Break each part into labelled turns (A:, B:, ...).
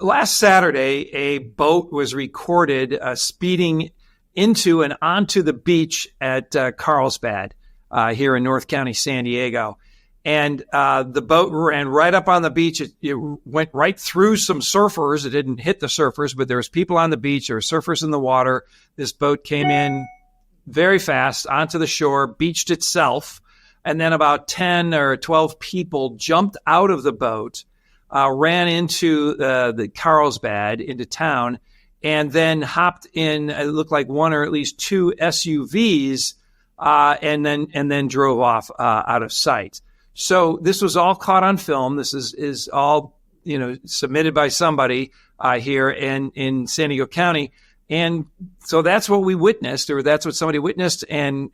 A: Last Saturday, a boat was recorded speeding into and onto the beach at Carlsbad here in North County, San Diego. And the boat ran right up on the beach. It went right through some surfers. It didn't hit the surfers, but there was people on the beach. There were surfers in the water. This boat came in very fast onto the shore, beached itself, and then about 10 or 12 people jumped out of the boat, ran into the Carlsbad, into town, and then hopped in, it looked like one or at least two SUVs, and then drove off out of sight. So this was all caught on film. This is all, submitted by somebody here in San Diego County. And so that's what we witnessed, or that's what somebody witnessed, and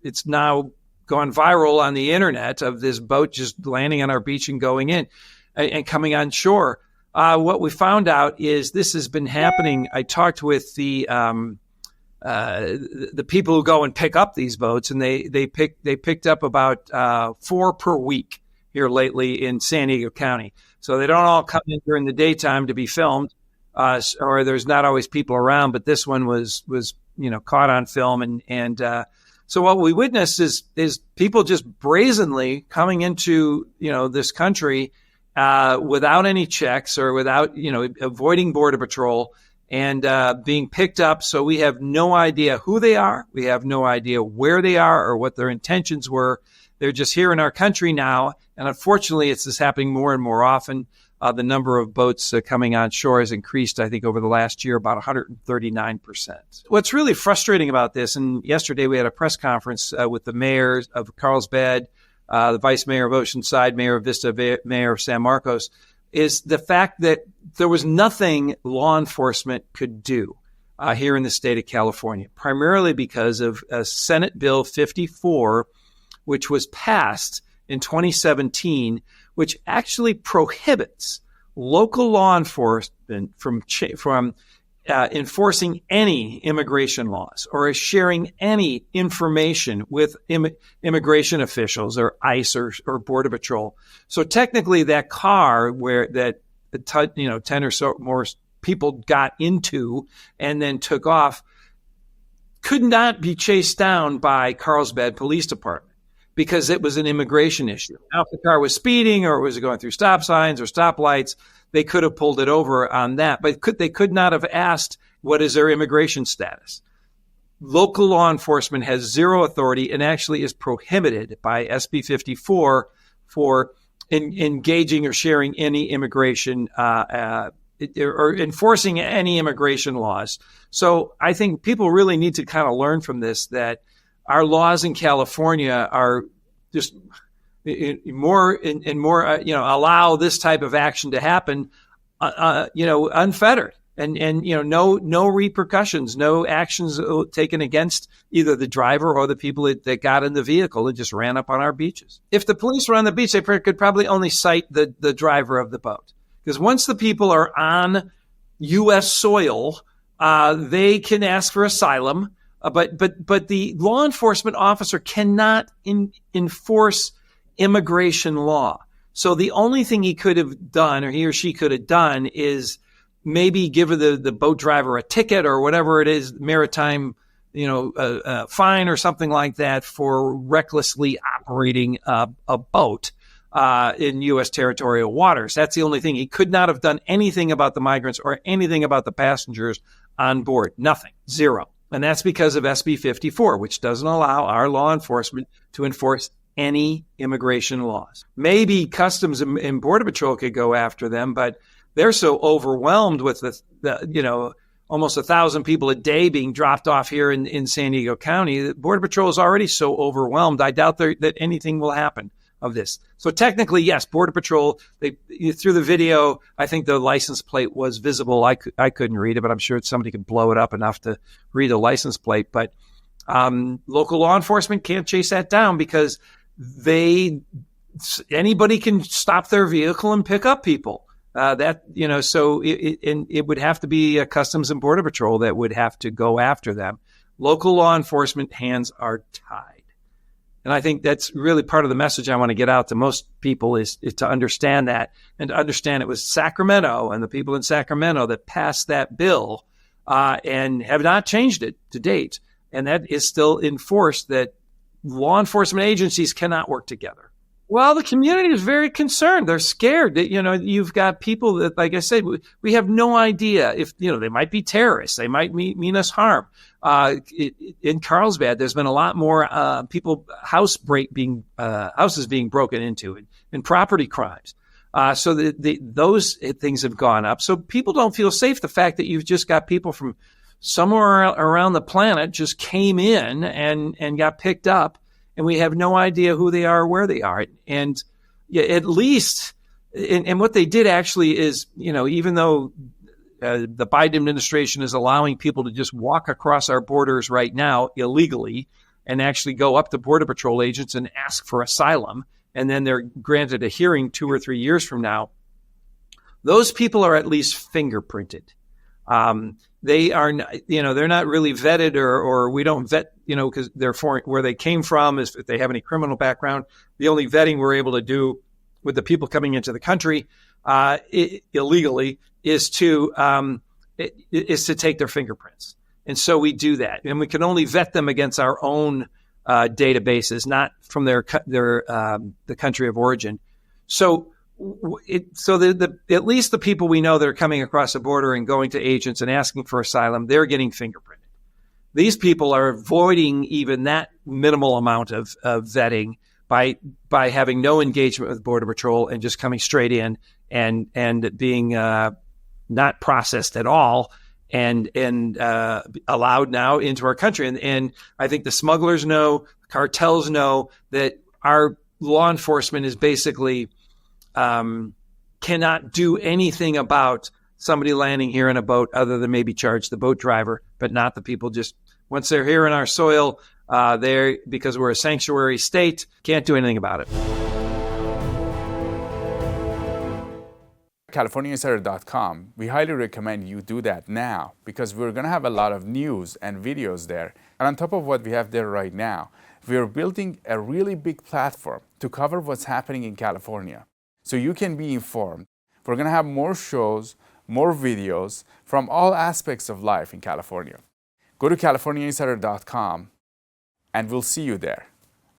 A: it's now gone viral on the internet of this boat just landing on our beach and going in and coming on shore. What we found out is this has been happening. I talked with the people who go and pick up these boats, and they picked up about 4 per week here lately in San Diego County. So they don't all come in during the daytime to be filmed, or there's not always people around. But this one was caught on film, and so what we witnessed is people just brazenly coming into this country without any checks or without avoiding Border Patrol. And being picked up, so we have no idea who they are. We have no idea where they are or what their intentions were. They're just here in our country now, and unfortunately, it's just happening more and more often. The number of boats coming on shore has increased, I think, over the last year, about 139%. What's really frustrating about this, and yesterday we had a press conference with the mayor of Carlsbad, the vice mayor of Oceanside, mayor of Vista, mayor of San Marcos, is the fact that there was nothing law enforcement could do here in the state of California, primarily because of Senate Bill 54, which was passed in 2017, which actually prohibits local law enforcement from enforcing any immigration laws or sharing any information with immigration officials or ICE or Border Patrol. So technically, that car that 10 or so more people got into and then took off could not be chased down by Carlsbad Police Department because it was an immigration issue. Now, if the car was speeding or was going through stop signs or stoplights, they could have pulled it over on that, but they could not have asked, what is their immigration status? Local law enforcement has zero authority and actually is prohibited by SB 54 for engaging or sharing any immigration or enforcing any immigration laws. So I think people really need to kind of learn from this that our laws in California are just more allow this type of action to happen, unfettered, and no repercussions, no actions taken against either the driver or the people that got in the vehicle and just ran up on our beaches. If the police were on the beach, they could probably only cite the driver of the boat, because once the people are on U.S. soil, they can ask for asylum, but the law enforcement officer cannot enforce immigration law. So the only thing he could have done, or he or she could have done, is maybe give the boat driver a ticket or whatever it is, maritime, fine or something like that for recklessly operating a boat in U.S. territorial waters. That's the only thing. He could not have done anything about the migrants or anything about the passengers on board. Nothing. Zero. And that's because of SB 54, which doesn't allow our law enforcement to enforce any immigration laws. Maybe Customs and Border Patrol could go after them, but they're so overwhelmed with the almost 1,000 people a day being dropped off here in San Diego County. The Border Patrol is already so overwhelmed. I doubt that anything will happen of this. So technically, yes, Border Patrol, through the video, I think the license plate was visible. I couldn't read it, but I'm sure somebody could blow it up enough to read the license plate. But local law enforcement can't chase that down because anybody can stop their vehicle and pick up people. So it would have to be Customs and Border Patrol that would have to go after them. Local law enforcement hands are tied. And I think that's really part of the message I want to get out to most people is to understand that, and to understand it was Sacramento and the people in Sacramento that passed that bill and have not changed it to date. And that is still enforced, that law enforcement agencies cannot work together. Well, the community is very concerned. They're scared that, you've got people that, like I said, we have no idea if, they might be terrorists. They might mean us harm. In Carlsbad, there's been a lot more houses being broken into and property crimes. So those things have gone up. So people don't feel safe. The fact that you've just got people from somewhere around the planet just came in and got picked up, and we have no idea who they are or where they are. And at least, and what they did actually is, even though the Biden administration is allowing people to just walk across our borders right now illegally and actually go up to Border Patrol agents and ask for asylum, and then they're granted a hearing 2 or 3 years from now, those people are at least fingerprinted. They are, they're not really vetted, or we don't vet, because they're foreign, where they came from, is if they have any criminal background. The only vetting we're able to do with the people coming into the country illegally is to take their fingerprints. And so we do that, and we can only vet them against our own databases, not from the country of origin. So at least the people we know that are coming across the border and going to agents and asking for asylum, they're getting fingerprinted. These people are avoiding even that minimal amount of vetting by having no engagement with Border Patrol and just coming straight in and being not processed at all and allowed now into our country. And I think the smugglers know, cartels know that our law enforcement is basically cannot do anything about somebody landing here in a boat other than maybe charge the boat driver, but not the people. Just once they're here in our soil, because we're a sanctuary state, can't do anything about it.
B: CaliforniaInsider.com. We highly recommend you do that now, because we're going to have a lot of news and videos there. And on top of what we have there right now, we are building a really big platform to cover what's happening in California, so you can be informed. We're going to have more shows, more videos from all aspects of life in California. Go to CaliforniaInsider.com and we'll see you there.